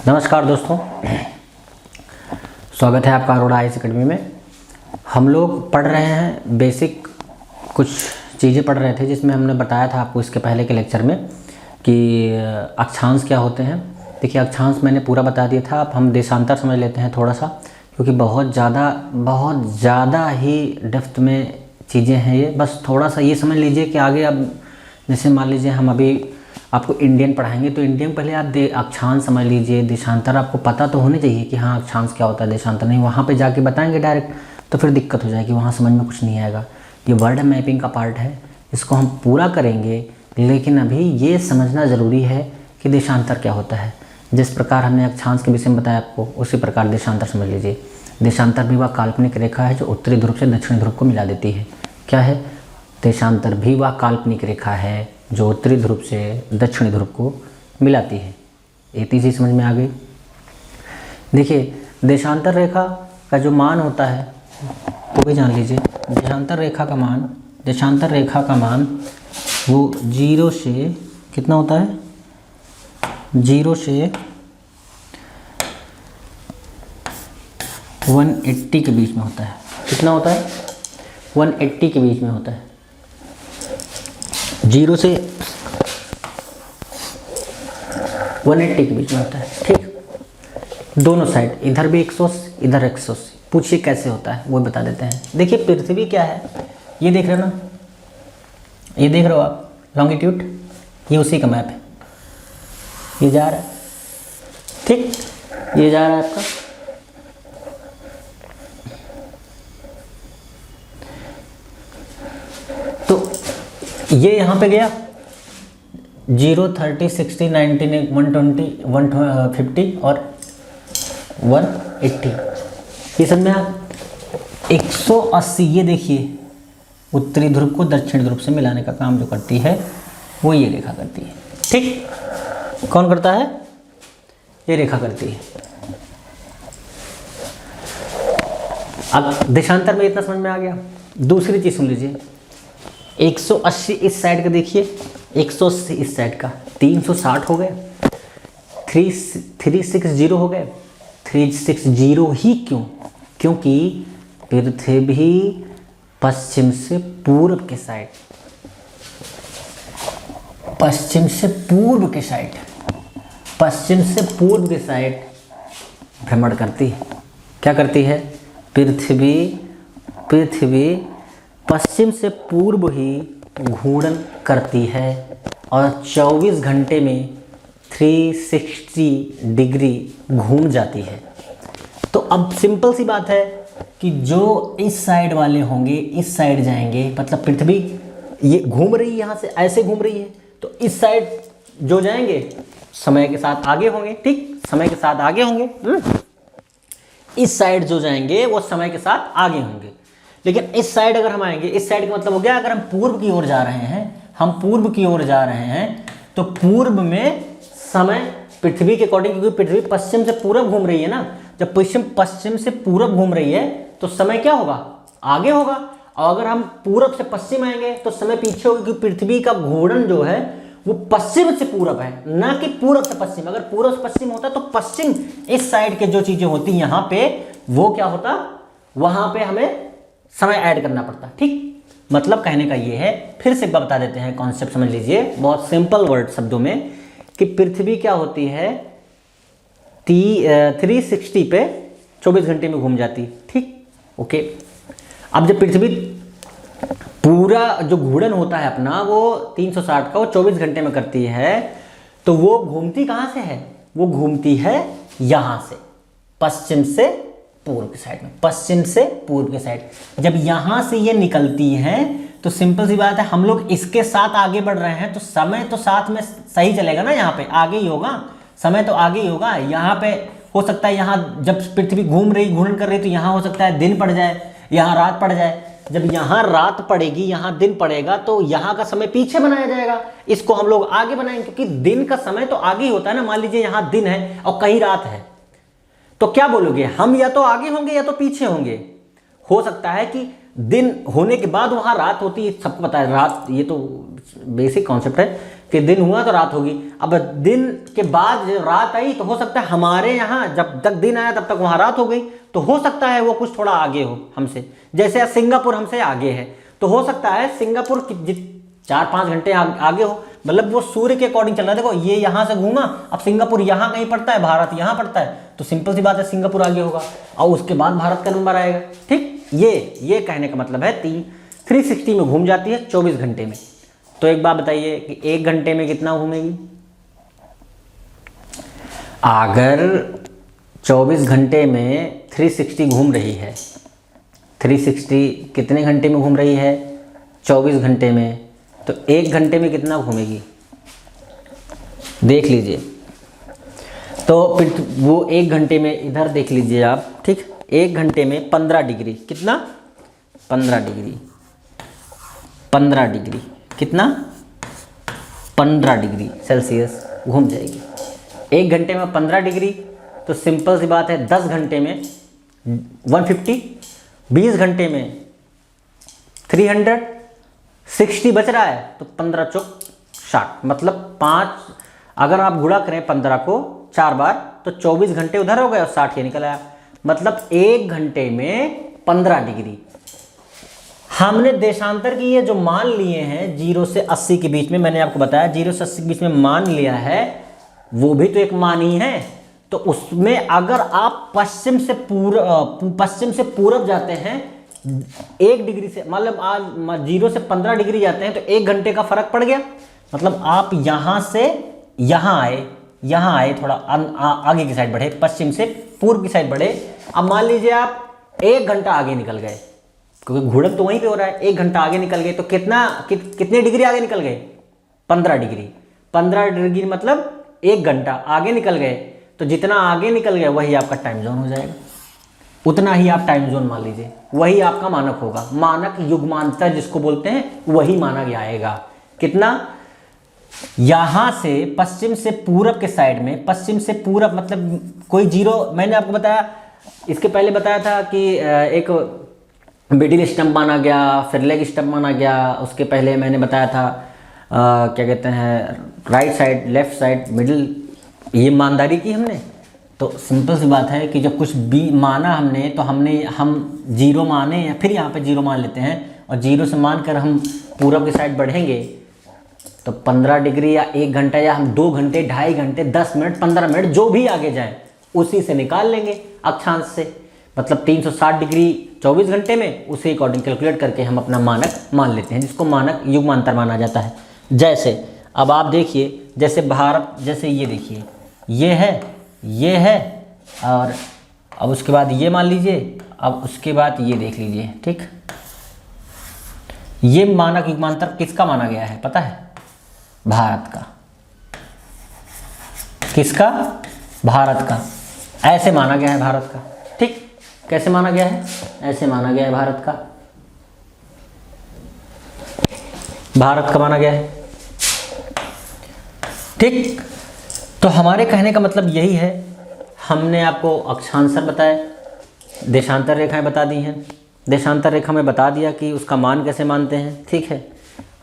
नमस्कार दोस्तों, स्वागत है आपका अरोड़ा आईएएस अकेडमी में। हम लोग पढ़ रहे हैं बेसिक कुछ चीज़ें पढ़ रहे थे, जिसमें हमने बताया था आपको इसके पहले के लेक्चर में कि अक्षांश क्या होते हैं। देखिए, अक्षांश मैंने पूरा बता दिया था। अब हम देशांतर समझ लेते हैं थोड़ा सा, क्योंकि बहुत ज़्यादा ही डेप्थ में चीज़ें हैं ये। बस थोड़ा सा ये समझ लीजिए कि आगे अब जैसे मान लीजिए हम अभी आपको इंडियन पढ़ाएंगे तो इंडियन पहले आप अक्षांश समझ लीजिए। देशांतर आपको पता तो होने चाहिए कि हाँ अक्षांश क्या होता है, देशांतर नहीं। वहाँ पे जाके बताएंगे डायरेक्ट तो फिर दिक्कत हो जाएगी, वहाँ समझ में कुछ नहीं आएगा। ये वर्ड मैपिंग का पार्ट है, इसको हम पूरा करेंगे, लेकिन अभी ये समझना ज़रूरी है कि देशांतर क्या होता है। जिस प्रकार हमने अक्षांश के विषय में बताया आपको, उसी प्रकार देशांतर समझ लीजिए। देशांतर भी वह काल्पनिक रेखा है जो उत्तरी ध्रुव से दक्षिणी ध्रुव को मिला देती है। क्या है? देशांतर भी वह काल्पनिक रेखा है जो उत्तरी ध्रुव से दक्षिणी ध्रुव को मिलाती है। इतनी चीज़ समझ में आ गई। देखिए, देशांतर रेखा का जो मान होता है वो भी जान लीजिए। देशांतर रेखा का मान वो 0 से कितना होता है, 0 से 180 के बीच में होता है। कितना होता है? 180 के बीच में होता है। 0 से 180 के बीच में होता है। ठीक, दोनों साइड, इधर भी 180 इधर 180। पूछिए कैसे होता है, वो बता देते हैं। देखिए, पृथ्वी क्या है, ये देख रहे हो ना, ये देख रहे हो आप लॉन्गिट्यूड, ये उसी का मैप है। ये जा रहा है, ठीक, ये जा रहा है आपका। ये यहाँ पे गया 0, 30, 60, 90, 120, 150 और 180। ये सब में आप 180, ये देखिए उत्तरी ध्रुव को दक्षिण ध्रुव से मिलाने का काम जो करती है वो ये रेखा करती है। ठीक, कौन करता है? ये रेखा करती है। अब देशांतर में इतना समझ में आ गया। दूसरी चीज़ सुन लीजिए। 180 इस साइड का देखिए, 180 इस साइड का, 360 हो गए, 360 हो गए। 360 ही क्यों? क्योंकि पृथ्वी पश्चिम से पूर्व के साइड, पश्चिम से पूर्व के साइड भ्रमण करती है। क्या करती है? पृथ्वी पश्चिम से पूर्व ही घूर्णन करती है और 24 घंटे में 360 डिग्री घूम जाती है। तो अब सिंपल सी बात है कि जो इस साइड वाले होंगे इस साइड जाएंगे, मतलब पृथ्वी ये घूम रही है, यहाँ से ऐसे घूम रही है, तो इस साइड जो जाएंगे समय के साथ आगे होंगे। ठीक, समय के साथ आगे होंगे। इस साइड जो जाएंगे वो समय के साथ आगे होंगे। लेकिन इस साइड अगर हम आएंगे, इस साइड का मतलब हो गया अगर हम पूर्व की ओर जा रहे हैं, तो पूर्व में समय पृथ्वी के अकॉर्डिंग, क्योंकि पृथ्वी पश्चिम से पूरब घूम रही है ना, जब पश्चिम से पूरब घूम रही है तो समय क्या होगा? आगे होगा। और अगर हम पूरब से पश्चिम आएंगे तो समय पीछे होगा, क्योंकि पृथ्वी का घूर्णन जो है वो पश्चिम से पूरब है, ना कि पूरब से पश्चिम। अगर पूरब से पश्चिम होता तो पश्चिम इस साइड के जो चीजें होती यहाँ पे, वो क्या होता, वहां पे हमें समय ऐड करना पड़ता। ठीक, मतलब कहने का ये है, फिर से एक बार बता देते हैं, कॉन्सेप्ट समझ लीजिए बहुत सिंपल वर्ड शब्दों में, कि पृथ्वी क्या होती है 360 पे 24 घंटे में घूम जाती। ठीक, ओके। अब जब पृथ्वी पूरा जो घूर्णन होता है अपना वो 360 का वो 24 घंटे में करती है, तो वो घूमती कहाँ से है? वो घूमती है यहाँ से, पश्चिम से पूर्व के साइड में, पश्चिम से पूर्व के साइड। जब यहां से ये निकलती हैं तो सिंपल सी बात है, हम लोग इसके साथ आगे बढ़ रहे हैं तो समय तो साथ में सही चलेगा ना, यहाँ पे आगे ही होगा, समय तो आगे ही होगा। यहाँ पे हो सकता है, यहाँ जब पृथ्वी घूर्णन कर रही है तो यहाँ हो सकता है दिन पड़ जाए, यहाँ रात पड़ जाए। जब यहाँ रात पड़ेगी, यहाँ दिन पड़ेगा, तो यहाँ का समय पीछे बनाया जाएगा, इसको हम लोग आगे बनाएंगे, क्योंकि दिन का समय तो आगे ही होता है ना। मान लीजिए यहाँ दिन है और कहीं रात है, तो क्या बोलोगे? हम या तो आगे होंगे या तो पीछे होंगे। हो सकता है कि दिन होने के बाद वहां रात होती है, सबको पता है रात, ये तो बेसिक कॉन्सेप्ट है कि दिन हुआ तो रात होगी। अब दिन के बाद जब रात आई तो हो सकता है हमारे यहाँ जब तक दिन आया तब तक वहाँ रात हो गई, तो हो सकता है वो कुछ थोड़ा आगे हो हमसे। जैसे सिंगापुर हमसे आगे है, तो हो सकता है सिंगापुर 4-5 घंटे आगे हो, मतलब वो सूर्य के अकॉर्डिंग चल रहा है। देखो ये यहाँ से घूमा, अब सिंगापुर यहाँ कहीं पड़ता है, भारत यहाँ पड़ता है, तो सिंपल सी बात है सिंगापुर आगे होगा और उसके बाद भारत का नंबर आएगा। ठीक, ये कहने का मतलब है 360 में घूम जाती है 24 घंटे में। तो एक बात बताइए कि 1 घंटे में कितना घूमेगी? अगर 24 घंटे में 360 घूम रही है, 360 कितने घंटे में घूम रही है? 24 घंटे में, तो 1 घंटे में कितना घूमेगी देख लीजिए। तो फिर वो 1 घंटे में इधर देख लीजिए आप। ठीक, 1 घंटे में 15 डिग्री, कितना? 15 डिग्री, 15 डिग्री कितना? 15 डिग्री सेल्सियस घूम जाएगी 1 घंटे में 15 डिग्री। तो सिंपल सी बात है 10 घंटे में 150, 20 घंटे में 360 बच रहा है, तो 15 चौक 60, मतलब 5, अगर आप गुणा करें 15 को 4 बार तो 24 घंटे उधर हो गए और 60 ये निकल आया, मतलब 1 घंटे में 15 डिग्री। हमने देशांतर की ये जो मान लिए हैं 0 से 80 के बीच में, मैंने आपको बताया 0 से 80 के बीच में मान लिया है, वो भी तो एक मान ही है। तो उसमें अगर आप पश्चिम से पूरब जाते हैं 1 डिग्री से, मतलब आज 0 से 15 डिग्री जाते हैं तो 1 घंटे का फर्क पड़ गया। मतलब आप यहाँ से यहाँ आए थोड़ा आगे की साइड बढ़े, पश्चिम से पूर्व की साइड बढ़े। अब मान लीजिए आप 1 घंटा आगे निकल गए, क्योंकि घूर्णन तो वहीं पे हो रहा है। 1 घंटा आगे निकल गए तो कितने डिग्री आगे निकल गए? 15 डिग्री। 15 डिग्री मतलब 1 घंटा आगे निकल गए, तो जितना आगे निकल गए वही आपका टाइम जोन हो जाएगा, उतना ही आप टाइम जोन मान लीजिए, वही आपका मानक होगा। मानक युग्मांतर जिसको बोलते हैं वही माना गया आएगा। कितना? यहां से पश्चिम से पूरब के साइड में, पश्चिम से पूरब मतलब कोई 0, मैंने आपको बताया इसके पहले बताया था कि एक मिडिल स्टंप माना गया, फिर लेग स्टंप माना गया। उसके पहले मैंने बताया था क्या कहते हैं, right side, left side, middle, ये ईमानदारी की हमने। तो सिंपल सी बात है कि जब कुछ भी माना हमने तो हम 0 माने या फिर यहाँ पे 0 मान लेते हैं, और 0 से मानकर हम पूरब की साइड बढ़ेंगे तो 15 डिग्री या 1 घंटा या हम 2 घंटे, 2.5 घंटे, 10 मिनट, 15 मिनट जो भी आगे जाएं उसी से निकाल लेंगे अक्षांश से। मतलब 360 डिग्री 24 घंटे में, उसी अकॉर्डिंग कैलकुलेट करके हम अपना मानक मान लेते हैं, जिसको मानक युग्मांतर माना जाता है। जैसे अब आप देखिए, जैसे भारत, जैसे ये देखिए ये है और अब उसके बाद ये मान लीजिए, अब उसके बाद ये देख लीजिए। ठीक, ये मानक युग्मांतर किसका माना गया है पता है? भारत का। किसका? भारत का। ऐसे माना गया है भारत का। ठीक, कैसे माना गया है? ऐसे माना गया है भारत का, भारत का माना गया है। ठीक, तो हमारे कहने का मतलब यही है, हमने आपको अक्षांशर बताया, देशांतर रेखाएं बता दी हैं। देशांतर रेखा में बता दिया कि उसका मान कैसे मानते हैं। ठीक है,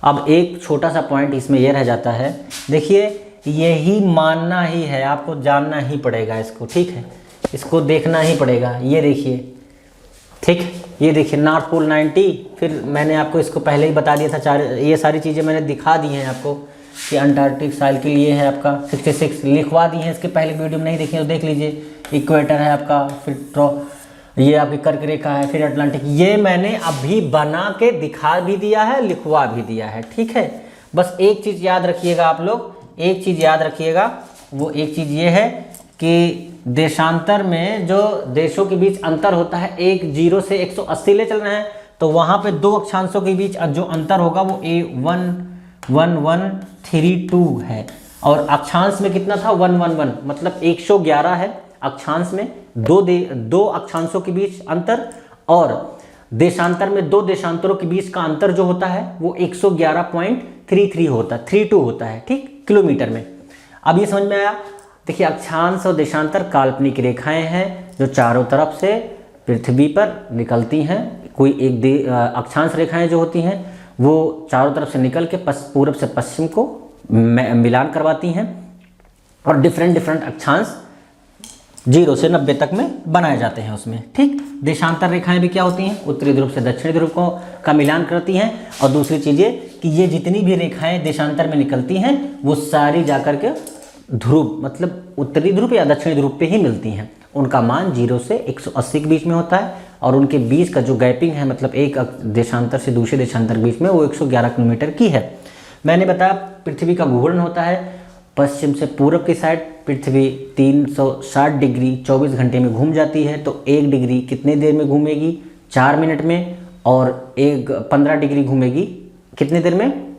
अब एक छोटा सा पॉइंट इसमें यह रह जाता है, देखिए यही मानना ही है, आपको जानना ही पड़ेगा इसको। ठीक है, इसको देखना ही पड़ेगा। ये देखिए, ठीक, ये देखिए नॉर्थ पोल 90, फिर मैंने आपको इसको पहले ही बता दिया था, ये सारी चीज़ें मैंने दिखा दी हैं आपको कि अंटार्कटिक साइकिल ये है आपका 66, लिखवा दी है। इसके पहले वीडियो में नहीं देखी तो देख लीजिए। इक्वेटर है आपका, फिर ये आपकी कर्क रेखा है, फिर अटलांटिक, ये मैंने अभी बना के दिखा भी दिया है, लिखवा भी दिया है। ठीक है, बस एक चीज़ याद रखिएगा आप लोग, एक चीज़ याद रखिएगा, वो एक चीज़ ये है कि देशांतर में जो देशों के बीच अंतर होता है, एक 0 से 180 ले चल रहे हैं, तो वहाँ पे 2 अक्षांशों के बीच जो अंतर होगा वो A11132 है, और अक्षांश में कितना था? 111, मतलब 111 है अक्षांश में, दो अक्षांशों के बीच अंतर, और देशांतर में 2 देशांतरों के बीच का अंतर जो होता है वो 111.33 होता है, 32 होता है। ठीक, किलोमीटर में। अब ये समझ में आया? देखिए, अक्षांश और देशांतर काल्पनिक रेखाएं हैं जो चारों तरफ से पृथ्वी पर निकलती हैं। कोई एक अक्षांश रेखाएं जो होती हैं वो चारों तरफ से निकल के पूर्व से पश्चिम को मिलान करवाती हैं और डिफरेंट डिफरेंट अक्षांश 0 से 90 तक में बनाए जाते हैं उसमें। ठीक, देशांतर रेखाएं भी क्या होती हैं, उत्तरी ध्रुव से दक्षिणी ध्रुव को का मिलान करती हैं। और दूसरी चीज़ ये कि ये जितनी भी रेखाएं देशांतर में निकलती हैं वो सारी जाकर के ध्रुव मतलब उत्तरी ध्रुव या दक्षिणी ध्रुव पे ही मिलती हैं। उनका मान 0 से 180 के बीच में होता है और उनके बीच का जो गैपिंग है मतलब एक देशांतर से दूसरे देशांतर के बीच में वो 111 किलोमीटर की है। मैंने बताया पृथ्वी का घूर्णन होता है पश्चिम से पूरब की साइड। पृथ्वी 360 डिग्री 24 घंटे में घूम जाती है, तो 1 डिग्री कितने देर में घूमेगी, 4 मिनट में, और 15 डिग्री घूमेगी कितने देर में,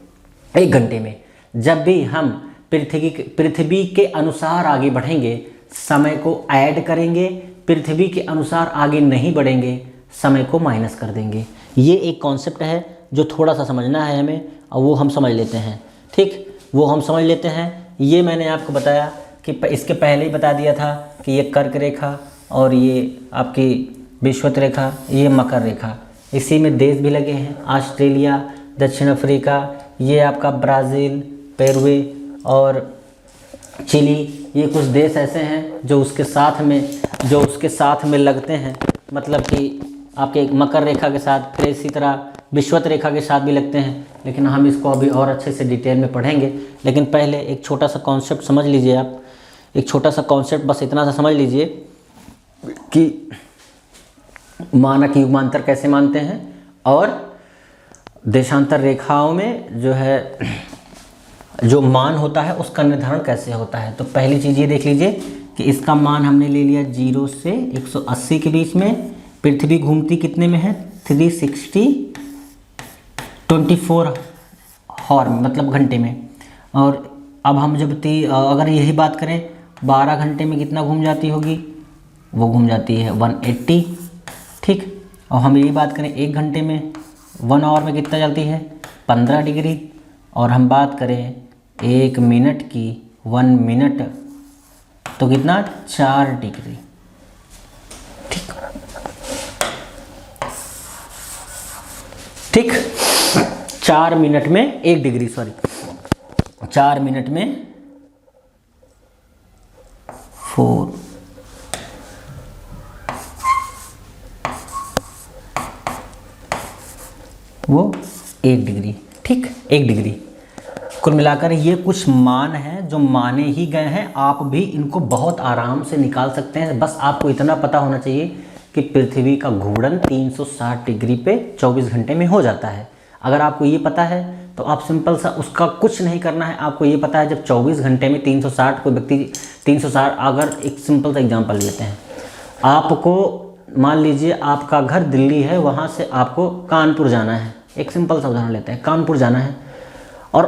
1 घंटे में। जब भी हम पृथ्वी के अनुसार आगे बढ़ेंगे समय को ऐड करेंगे, पृथ्वी के अनुसार आगे नहीं बढ़ेंगे समय को माइनस कर देंगे। ये एक कॉन्सेप्ट है जो थोड़ा सा समझना है हमें और वो हम समझ लेते हैं। ठीक, वो हम समझ लेते हैं। ये मैंने आपको बताया कि इसके पहले ही बता दिया था कि ये कर्क रेखा और ये आपकी विषुवत रेखा, ये मकर रेखा, इसी में देश भी लगे हैं, ऑस्ट्रेलिया, दक्षिण अफ्रीका, ये आपका ब्राज़ील, पेरुवे और चिली। ये कुछ देश ऐसे हैं जो उसके साथ में लगते हैं, मतलब कि आपके मकर रेखा के साथ, फिर इसी तरह विषुवत रेखा के साथ भी लगते हैं। लेकिन हम इसको अभी और अच्छे से डिटेल में पढ़ेंगे। लेकिन पहले एक छोटा सा कॉन्सेप्ट समझ लीजिए आप, एक छोटा सा कॉन्सेप्ट बस इतना सा समझ लीजिए कि मानक युग्मांतर कैसे मानते हैं और देशांतर रेखाओं में जो है जो मान होता है उसका निर्धारण कैसे होता है। तो पहली चीज़ ये देख लीजिए कि इसका मान हमने ले लिया 0 से 180 के बीच में। पृथ्वी घूमती कितने में है, 360 हॉर मतलब घंटे में। और अब हम जब अगर यही बात करें 12 घंटे में कितना घूम जाती होगी, वो घूम जाती है 180। ठीक, और हम यही बात करें 1 घंटे में 1 आवर में कितना चलती है 15 डिग्री। और हम बात करें 1 मिनट की 1 मिनट तो कितना 4 डिग्री। ठीक, ठीक, 4 मिनट में 1 डिग्री, 4 मिनट में 4 वो 1 डिग्री। ठीक, 1 डिग्री। कुल मिलाकर ये कुछ मान हैं जो माने ही गए हैं। आप भी इनको बहुत आराम से निकाल सकते हैं। बस आपको इतना पता होना चाहिए कि पृथ्वी का घूर्णन 360 डिग्री पे 24 घंटे में हो जाता है। अगर आपको ये पता है तो आप सिंपल सा उसका कुछ नहीं करना है। आपको ये पता है जब 24 घंटे में 360 कोई व्यक्ति 360, अगर एक सिंपल सा एग्जांपल लेते हैं, आपको मान लीजिए आपका घर दिल्ली है, वहाँ से आपको कानपुर जाना है। एक सिंपल सा उदाहरण लेते हैं, कानपुर जाना है और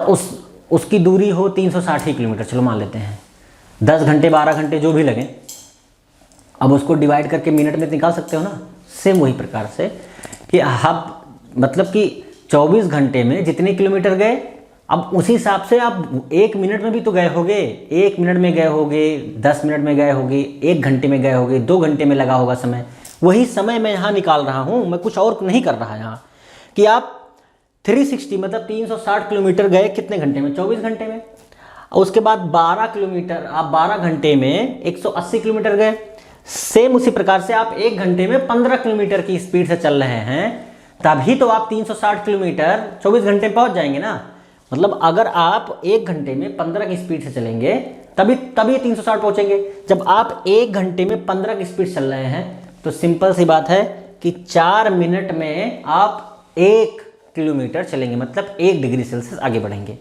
उसकी दूरी हो 360 किलोमीटर, चलो मान लेते हैं। 10 घंटे 12 घंटे जो भी लगे, अब उसको डिवाइड करके मिनट में निकाल सकते हो ना। सेम वही प्रकार से कि आप मतलब कि 24 घंटे में जितने किलोमीटर गए, अब उसी हिसाब से आप 1 मिनट में भी तो गए होगे, 1 मिनट में गए होगे, 10 मिनट में गए होगे, 1 घंटे में गए होगे, 2 घंटे में लगा होगा समय। वही समय मैं यहाँ निकाल रहा हूँ, मैं कुछ और नहीं कर रहा यहाँ कि आप 360 मतलब 360 किलोमीटर गए कितने घंटे में, 24 घंटे में। और उसके बाद 12 किलोमीटर आप 12 घंटे में 180 किलोमीटर गए। सेम उसी प्रकार से आप 1 घंटे में 15 किलोमीटर की स्पीड से चल रहे हैं, तभी तो आप 360 किलोमीटर 24 घंटे में पहुंच जाएंगे ना। मतलब अगर आप 1 घंटे में 15 की स्पीड से चलेंगे तभी 360 पहुंचेंगे। जब आप 1 घंटे में 15 की स्पीड चल रहे हैं तो सिंपल सी बात है कि 4 मिनट में आप 1 किलोमीटर चलेंगे, मतलब 1 डिग्री सेल्सियस आगे बढ़ेंगे।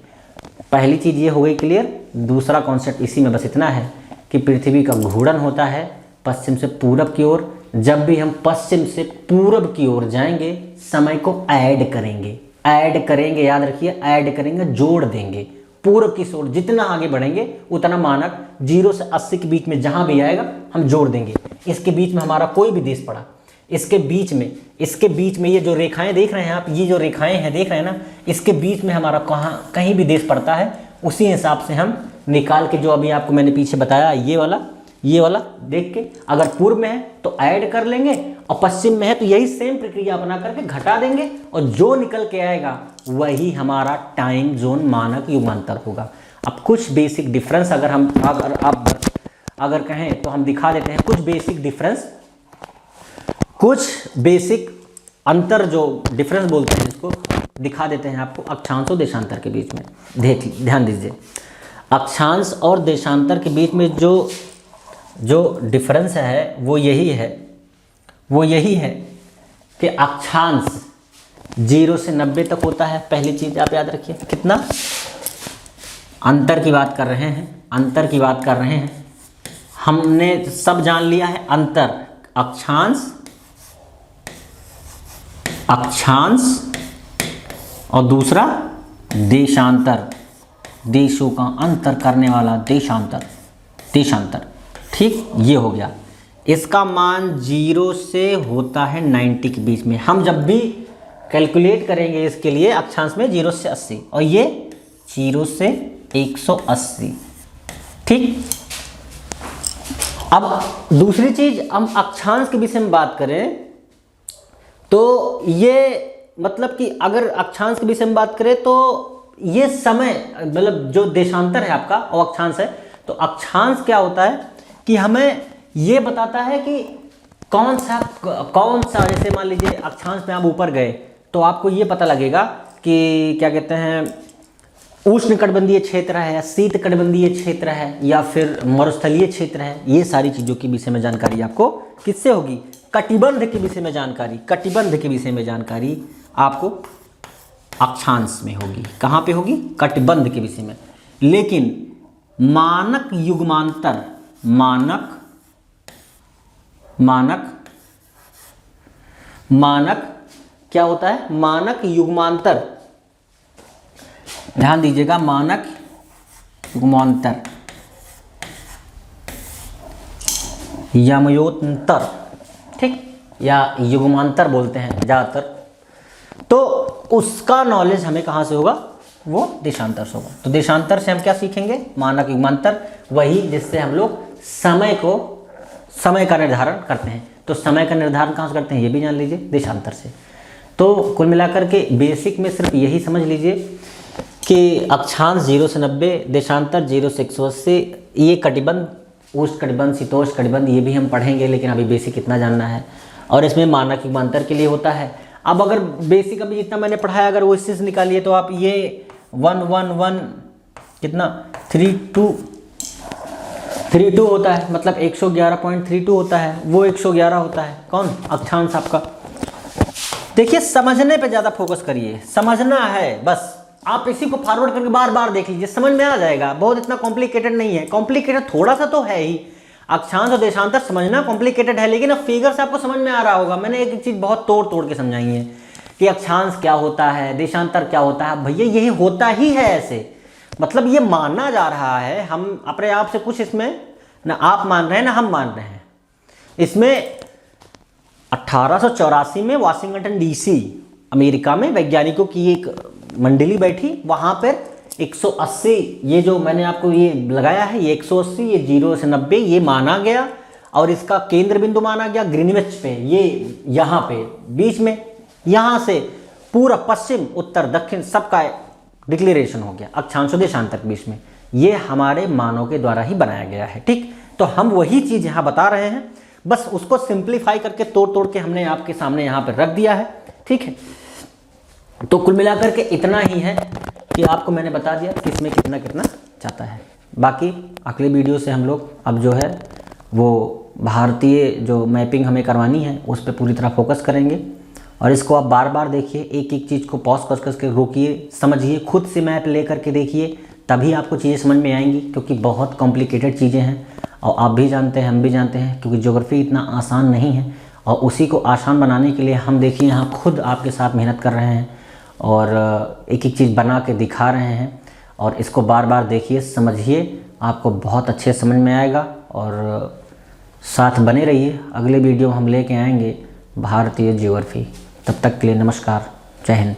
पहली चीज़ ये हो गई क्लियर। दूसरा कॉन्सेप्ट इसी में बस इतना है कि पृथ्वी का घूर्णन होता है पश्चिम से पूरब की ओर। जब भी हम पश्चिम से पूरब की ओर जाएंगे समय को ऐड करेंगे, याद रखिए, ऐड करेंगे, जोड़ देंगे। पूरब की ओर जितना आगे बढ़ेंगे उतना मानक 0 से 80 के बीच में जहां भी आएगा हम जोड़ देंगे। इसके बीच में हमारा कोई भी देश पड़ा, इसके बीच में ये जो रेखाएं देख रहे हैं आप, ये जो रेखाएं हैं देख रहे हैं ना, इसके बीच में हमारा कहीं भी देश पड़ता है, उसी हिसाब से हम निकाल के, जो अभी आपको मैंने पीछे बताया ये वाला देख के, अगर पूर्व में है तो ऐड कर लेंगे और पश्चिम में है तो यही सेम प्रक्रिया अपना करके घटा देंगे और जो निकल के आएगा वही हमारा टाइम जोन मानक युगांतर होगा। अब कुछ बेसिक डिफरेंस अगर हम अगर कहें तो हम दिखा देते हैं कुछ बेसिक डिफरेंस, कुछ बेसिक अंतर जो डिफरेंस बोलते हैं इसको दिखा देते हैं आपको अक्षांश और देशांतर के बीच में। ध्यान दीजिए, अक्षांश और देशांतर के बीच में जो डिफरेंस है वो यही है कि अक्षांश 0 से 90 तक होता है। पहली चीज़ आप याद रखिए, कितना अंतर की बात कर रहे हैं, हमने सब जान लिया है। अंतर अक्षांश और दूसरा देशांतर, देशों का अंतर करने वाला देशांतर। ठीक, ये हो गया। इसका मान 0 से होता है 90 के बीच में। हम जब भी कैलकुलेट करेंगे इसके लिए अक्षांश में 0 से 80 और ये 0 से 180। ठीक, अब दूसरी चीज हम अक्षांश के विषय में बात करें तो ये मतलब कि अगर अक्षांश के विषय में बात करें तो ये समय मतलब जो देशांतर है आपका और अक्षांश है, तो अक्षांश क्या होता है कि हमें ये बताता है कि कौन सा जैसे मान लीजिए अक्षांश में आप ऊपर गए तो आपको ये पता लगेगा कि क्या कहते हैं उष्णकटिबंधीय क्षेत्र है या शीतकटिबंधीय क्षेत्र है या फिर मरुस्थलीय क्षेत्र है। ये सारी चीज़ों के विषय में जानकारी आपको किससे होगी? कटिबंध के विषय में जानकारी आपको अक्षांश में होगी। कहाँ पे होगी? कटिबंध के विषय में। लेकिन मानक युग्मांतर, मानक क्या होता है? मानक युग्मांतर, ध्यान दीजिएगा, मानक युग्मांतर, यमयोन्तर, ठीक, या युग्मांतर बोलते हैं ज़्यादातर, तो उसका नॉलेज हमें कहाँ से होगा? वो देशांतर से होगा। तो देशांतर से हम क्या सीखेंगे? मानक युग्मांतर, वही जिससे हम लोग समय का निर्धारण करते हैं। तो समय का निर्धारण कहाँ से करते हैं ये भी जान लीजिए, देशांतर से। तो कुल मिलाकर के बेसिक में सिर्फ यही समझ लीजिए कि अक्षांश 0 से 90, देशांतर 0 से 180, ये कटिबंध, उष्ण कटिबंध, शीतोष्ण कटिबंध, ये भी हम पढ़ेंगे, लेकिन अभी बेसिक इतना जानना है। और इसमें मानक युग्मांतर के लिए होता है। अब अगर बेसिक अभी जितना मैंने पढ़ाया अगर वो इससे से निकालिए तो आप ये 111 कितना 32 होता है, मतलब 111.32 होता है, वो 111 होता है। कौन? अक्षांश आपका। देखिए समझने पे ज़्यादा फोकस करिए, समझना है बस। आप इसी को फॉरवर्ड करके बार बार देख लीजिए, समझ में आ जाएगा। बहुत इतना कॉम्प्लिकेटेड नहीं है, कॉम्प्लिकेटेड थोड़ा सा तो है ही। अक्षांश और देशांतर समझना कॉम्प्लिकेटेड है, लेकिन अब फिगर से आपको समझ में आ रहा होगा। मैंने एक चीज़ बहुत तोड़ के समझाई है कि अक्षांश क्या होता है, देशांतर क्या होता है। भैया यही होता ही है ऐसे, मतलब ये मानना जा रहा है। हम अपने आप से कुछ इसमें ना आप मान रहे हैं ना हम मान रहे हैं। इसमें 1884 में वाशिंगटन डीसी अमेरिका में वैज्ञानिकों की एक मंडली बैठी, वहाँ पर 180, ये जो मैंने आपको ये लगाया है ये 180, ये 0 से 90 ये माना गया और इसका केंद्र बिंदु माना गया ग्रीनविच पे, ये यहाँ पे बीच में, यहाँ से पूरा पश्चिम उत्तर दक्षिण सबका डिक्लेरेशन हो गया अक्षांश और देशांतर के बीच में। ये हमारे मानव के द्वारा ही बनाया गया है। ठीक, तो हम वही चीज़ यहाँ बता रहे हैं, बस उसको सिंप्लीफाई करके तोड़ के हमने आपके सामने यहाँ पर रख दिया है। ठीक है, तो कुल मिलाकर के इतना ही है कि आपको मैंने बता दिया कि इसमें कितना चाहता है। बाकी अगले वीडियो से हम लोग अब जो है वो भारतीय जो मैपिंग हमें करवानी है उस पर पूरी तरह फोकस करेंगे। और इसको आप बार बार देखिए, एक एक चीज़ को पॉज करके रोकिए, समझिए, खुद से मैप ले करके देखिए, तभी आपको चीज़ें समझ में आएंगी। क्योंकि बहुत कॉम्प्लिकेटेड चीज़ें हैं और आप भी जानते हैं, हम भी जानते हैं, क्योंकि ज्योग्राफी इतना आसान नहीं है। और उसी को आसान बनाने के लिए हम देखिए यहाँ खुद आपके साथ मेहनत कर रहे हैं और एक एक चीज़ बना के दिखा रहे हैं। और इसको बार बार देखिए, समझिए, आपको बहुत अच्छे समझ में आएगा। और साथ बने रहिए, अगले वीडियो हम लेके आएंगे भारतीय ज्योग्राफी। तब तक के लिए नमस्कार, जय हिंद।